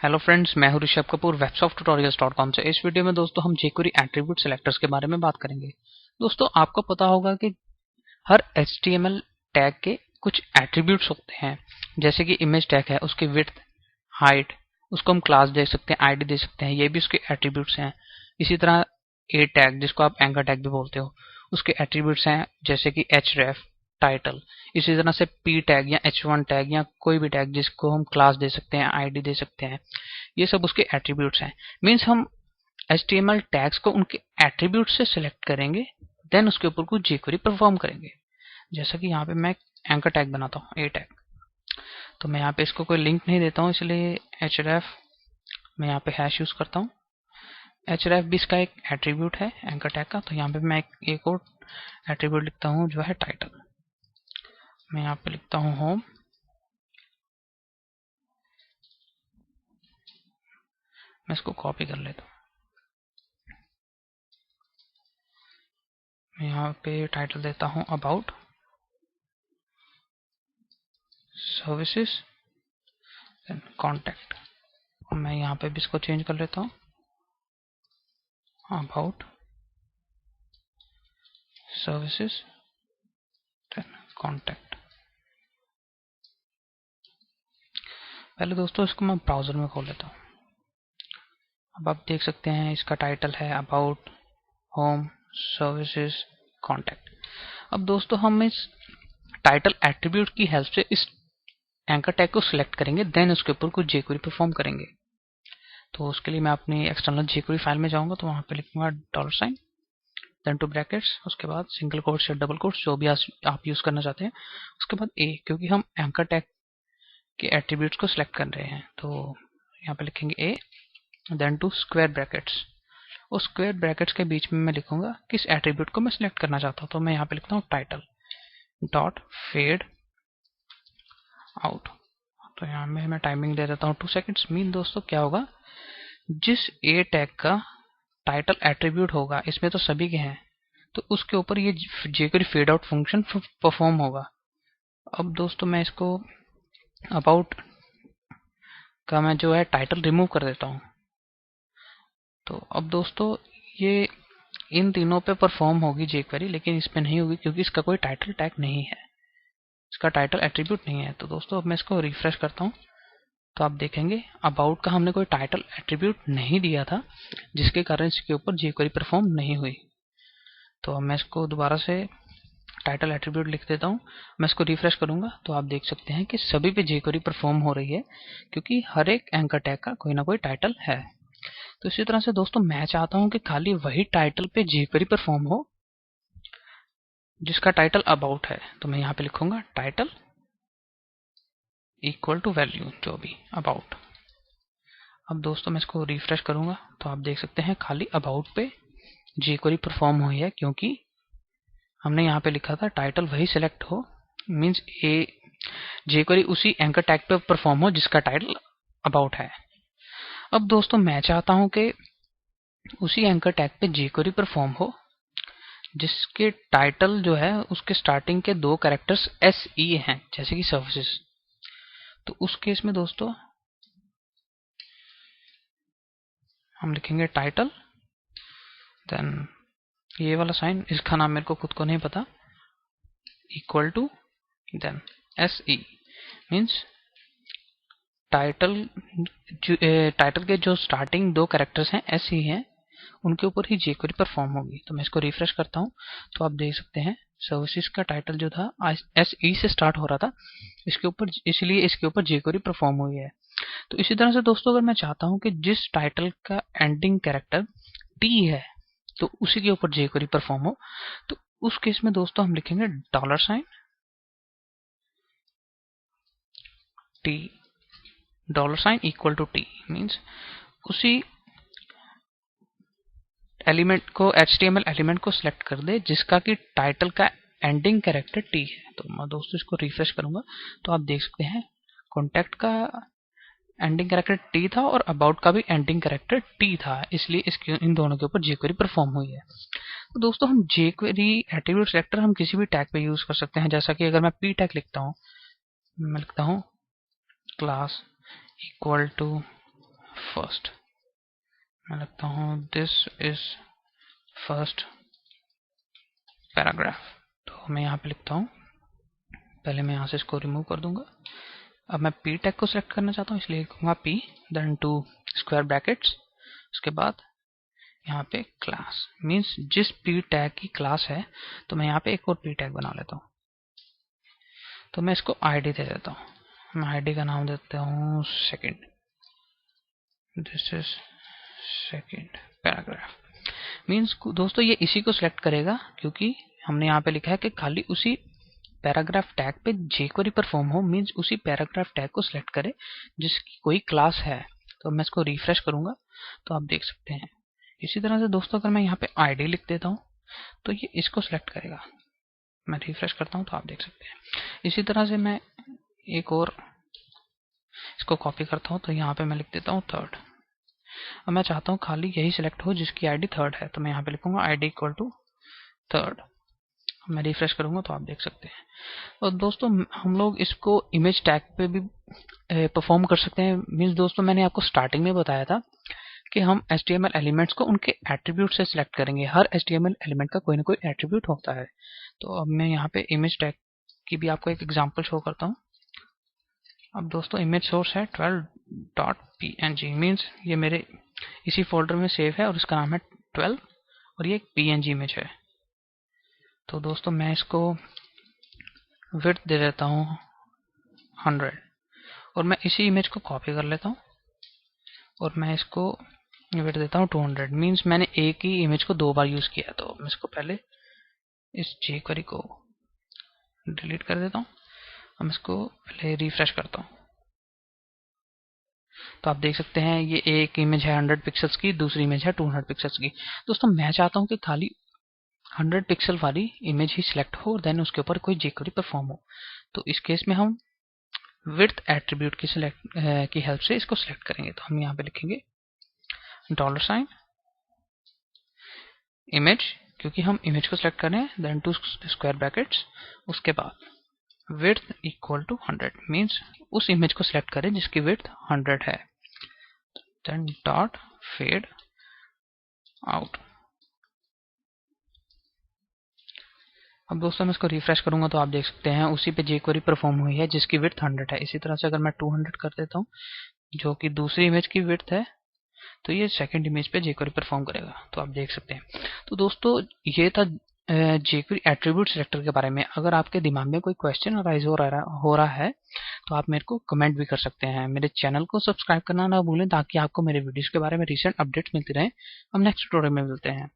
Hello friends, मैं हूं Rishabh Kapoor websofttutorials.com से। इस वीडियो में दोस्तों हम jQuery एट्रीब्यूट सिलेक्टर्स के बारे में बात करेंगे। दोस्तों आपको पता होगा कि हर HTML टैग के कुछ एट्रीब्यूट्स होते हैं, जैसे कि इमेज टैग है, उसकी विड्थ, हाइट, उसको हम क्लास दे सकते हैं, आईडी दे सकते हैं, ये भी उसके एट्रीब्यूट्स हैं। इसी तरह ए टैग, जिसको आप एंकर टैग भी बोलते हो, उसके एट्रीब्यूट्स हैं जैसे कि href, टाइटल। इसी तरह से p टैग या h1 टैग या कोई भी टैग जिसको हम क्लास दे सकते हैं, आईडी दे सकते हैं, ये सब उसके एट्रीब्यूट्स हैं। मीन्स हम HTML टैग्स को उनके एट्रीब्यूट से सिलेक्ट करेंगे, देन उसके ऊपर कुछ jQuery परफॉर्म करेंगे। जैसा कि यहाँ पे मैं एंकर टैग बनाता हूँ, ए टैग, तो मैं यहाँ पे इसको कोई लिंक नहीं देता हूँ, इसलिए href मैं यहाँ पे हैश यूज करता हूँ। href भी इसका एक एट्रीब्यूट है एंकर टैग का, तो यहाँ पे मैं एक और एट्रीब्यूट लिखता हूँ जो है टाइटल। मैं यहाँ पे लिखता हूँ होम। मैं इसको कॉपी कर लेता हूँ। मैं यहाँ पे टाइटल देता हूँ अबाउट सर्विसेज एंड कॉन्टैक्ट। मैं यहाँ पे भी इसको चेंज कर लेता हूँ, अबाउट सर्विसेज एंड कॉन्टैक्ट। पहले दोस्तों इसको मैं ब्राउजर में खोल लेता हूँ। अब आप देख सकते हैं इसका टाइटल है अबाउट होम सर्विसेज कॉन्टैक्ट। अब दोस्तों हम इस टाइटल एट्रीब्यूट की हेल्प से इस एंकर टैग को सिलेक्ट करेंगे, देन उसके ऊपर कुछ jQuery परफॉर्म करेंगे। तो उसके लिए मैं अपनी एक्सटर्नल jQuery फाइल में जाऊंगा, तो वहां पे लिखूंगा $, देन टू ब्रैकेट्स, उसके बाद सिंगल कोट्स या डबल कोट्स जो भी आप यूज करना चाहते हैं, उसके बाद ए, क्योंकि हम एंकर टैग के एट्रीब्यूट्स को सिलेक्ट कर रहे हैं, तो यहाँ पे लिखेंगे ए, देन टू स्क्वायर ब्रैकेट्स। उस स्क्वायर ब्रैकेट्स के बीच में मैं लिखूंगा किस एट्रीब्यूट को मैं सिलेक्ट करना चाहता हूँ। तो मैं यहाँ पे लिखता हूँ टाइटल डॉट फेड आउट। तो यहाँ में मैं टाइमिंग दे देता हूँ 2 सेकेंड्स। मीन दोस्तों क्या होगा, जिस ए टैग का टाइटल एट्रीब्यूट होगा, इसमें तो सभी के हैं, तो उसके ऊपर ये jQuery fade out function perform होगा। अब दोस्तों मैं इसको अबाउट का मैं जो है टाइटल रिमूव कर देता हूँ। तो अब दोस्तों ये इन तीनों पे परफॉर्म होगी jQuery, लेकिन इस पे नहीं होगी क्योंकि इसका कोई टाइटल टैग नहीं है, इसका टाइटल एट्रीब्यूट नहीं है। तो दोस्तों अब मैं इसको रिफ्रेश करता हूँ, तो आप देखेंगे अबाउट का हमने कोई टाइटल एट्रीब्यूट नहीं दिया था, जिसके कारण इसके ऊपर jQuery परफॉर्म नहीं हुई। तो अब मैं इसको दोबारा से टाइटल एट्रीब्यूट लिख देता हूँ। मैं इसको रिफ्रेश करूंगा तो आप देख सकते हैं कि सभी पे jQuery परफॉर्म हो रही है, क्योंकि हर एक एंकर टैग का कोई ना कोई टाइटल है। तो इसी तरह से दोस्तों मैं चाहता हूं कि खाली वही टाइटल पे jQuery परफॉर्म हो जिसका टाइटल अबाउट है। तो मैं यहाँ पे लिखूंगा टाइटल इक्वल टू वैल्यू जो भी अबाउट। अब दोस्तों मैं इसको रिफ्रेश करूंगा तो आप देख सकते हैं खाली अबाउट पे jQuery परफॉर्म हुई है, क्योंकि हमने यहाँ पे लिखा था टाइटल वही सिलेक्ट हो, मीन्स ए jQuery उसी एंकर टैग पे परफॉर्म हो जिसका टाइटल अबाउट है। अब दोस्तों मैं चाहता हूं कि उसी एंकर टैग पे jQuery परफॉर्म हो जिसके टाइटल जो है उसके स्टार्टिंग के 2 कैरेक्टर्स SE हैं, जैसे कि सर्विसेज। तो उस केस में दोस्तों हम लिखेंगे टाइटल, देन ये वाला साइन, इसका नाम मेरे को खुद को नहीं पता, equal to then SE, means title के जो स्टार्टिंग 2 कैरेक्टर्स हैं SE हैं, उनके ऊपर ही jQuery परफॉर्म होगी। तो मैं इसको रिफ्रेश करता हूँ तो आप देख सकते हैं सर्विसेज का टाइटल जो था SE से स्टार्ट हो रहा था, इसके ऊपर, इसलिए इसके ऊपर jQuery परफॉर्म हुई है। तो इसी तरह से दोस्तों अगर मैं चाहता हूं कि जिस टाइटल का एंडिंग कैरेक्टर T है तो उसी के ऊपर jQuery परफॉर्म हो, तो उस केस में दोस्तों हम लिखेंगे $T equal to T, means उसी एलिमेंट को, HTML एलिमेंट को सिलेक्ट कर दे जिसका कि टाइटल का एंडिंग कैरेक्टर T है। तो मैं दोस्तों इसको रिफ्रेश करूंगा तो आप देख सकते हैं कॉन्टैक्ट का एंडिंग कैरेक्टर T था और अबाउट का भी एंडिंग कैरेक्टर T था, इसलिए इसके इन दोनों के ऊपर jQuery परफॉर्म हुई है। तो दोस्तों हम jQuery एट्रीब्यूट सेलेक्टर हम किसी भी टैग पे यूज कर सकते हैं। जैसा कि अगर मैं p टैग लिखता हूँ, मैं लिखता हूँ क्लास इक्वल टू फर्स्ट, मैं लिखता हूँ दिस इज फर्स्ट पैराग्राफ। तो मैं यहाँ पे लिखता हूँ, पहले मैं यहाँ से इसको रिमूव कर दूंगा। अब मैं p टैग को सिलेक्ट करना चाहता हूँ, इसलिए लिखूंगा p देन 2 स्क्वायर ब्रैकेट्स, उसके बाद यहाँ पे क्लास, मीन्स जिस p टैग की क्लास है तो मैं यहाँ पे एक और p टैग बना लेता हूँ। तो मैं इसको id दे देता हूँ, मैं id का नाम देता हूँ second, this is second paragraph. Means दोस्तों ये इसी को सिलेक्ट करेगा, क्योंकि हमने यहाँ पे लिखा है कि खाली उसी पैराग्राफ टैग पे jQuery परफॉर्म हो, मीन्स उसी पैराग्राफ टैग को सिलेक्ट करे जिसकी कोई क्लास है। तो मैं इसको रिफ्रेश करूंगा तो आप देख सकते हैं। इसी तरह से दोस्तों अगर मैं यहाँ पे id लिख देता हूँ तो ये इसको सिलेक्ट करेगा। मैं रिफ्रेश करता हूँ तो आप देख सकते हैं। इसी तरह से मैं एक और इसको कॉपी करता हूँ, तो यहाँ पे मैं लिख देता हूँ थर्ड। अब मैं चाहता हूँ खाली यही सिलेक्ट हो जिसकी id थर्ड है, तो मैं यहाँ पे लिखूंगा id इक्वल टू थर्ड। मैं रिफ्रेश करूंगा तो आप देख सकते हैं। और दोस्तों हम लोग इसको इमेज टैग पे भी परफॉर्म कर सकते हैं। मीन्स दोस्तों मैंने आपको स्टार्टिंग में बताया था कि हम HTML एलिमेंट्स को उनके एट्रीब्यूट से सिलेक्ट करेंगे। हर HTML एलिमेंट का कोई ना कोई एट्रीब्यूट होता है। तो अब मैं यहाँ पे इमेज टैग की भी आपको एक एग्जांपल शो करता हूँ। अब दोस्तों इमेज सोर्स है 12.png, मीन्स ये मेरे इसी फोल्डर में सेव है और इसका नाम है 12 और ये एक PNG इमेज है। तो दोस्तों मैं इसको विड्थ दे देता हूँ 100 और मैं इसी इमेज को कॉपी कर लेता हूँ और मैं इसको विड्थ देता हूँ 200। मीन्स मैंने एक ही इमेज को 2 बार यूज किया। तो मैं इसको पहले इस jQuery को डिलीट कर देता हूँ। हम इसको पहले रिफ्रेश करता हूँ तो आप देख सकते हैं ये एक इमेज है 100 पिक्सल्स की, दूसरी इमेज है 200 पिक्सल्स की। दोस्तों मैं चाहता हूँ कि खाली 100 पिक्सल वाली इमेज ही सिलेक्ट हो, देन उसके ऊपर कोई jQuery परफॉर्म हो। तो इस केस में हम विड्थ एट्रीब्यूट की हेल्प से इसको सिलेक्ट करेंगे। तो हम यहाँ पे लिखेंगे $, इमेज, क्योंकि हम इमेज को सिलेक्ट कर रहे हैं, देन 2 स्क्वायर ब्रैकेट्स, उसके बाद विड्थ इक्वल टू 100, मीन्स उस इमेज को सिलेक्ट करें जिसकी विड्थ 100 है, देन डॉट फेड आउट। अब दोस्तों मैं इसको रिफ्रेश करूंगा तो आप देख सकते हैं उसी पे jQuery परफॉर्म हुई है जिसकी विड्थ 100 है। इसी तरह से अगर मैं 200 कर देता हूँ जो कि दूसरी इमेज की विड्थ है, तो ये सेकंड इमेज पे jQuery परफॉर्म करेगा। तो आप देख सकते हैं। तो दोस्तों ये था jQuery एट्रीब्यूट सिलेक्टर के बारे में। अगर आपके दिमाग में कोई क्वेश्चन अराइज हो रहा है तो आप मेरे को कमेंट भी कर सकते हैं। मेरे चैनल को सब्सक्राइब करना ना भूलें ताकि आपको मेरे वीडियोस के बारे में रिसेंट अपडेट्स मिलती रहें। हम नेक्स्ट ट्यूटोरियल में मिलते हैं।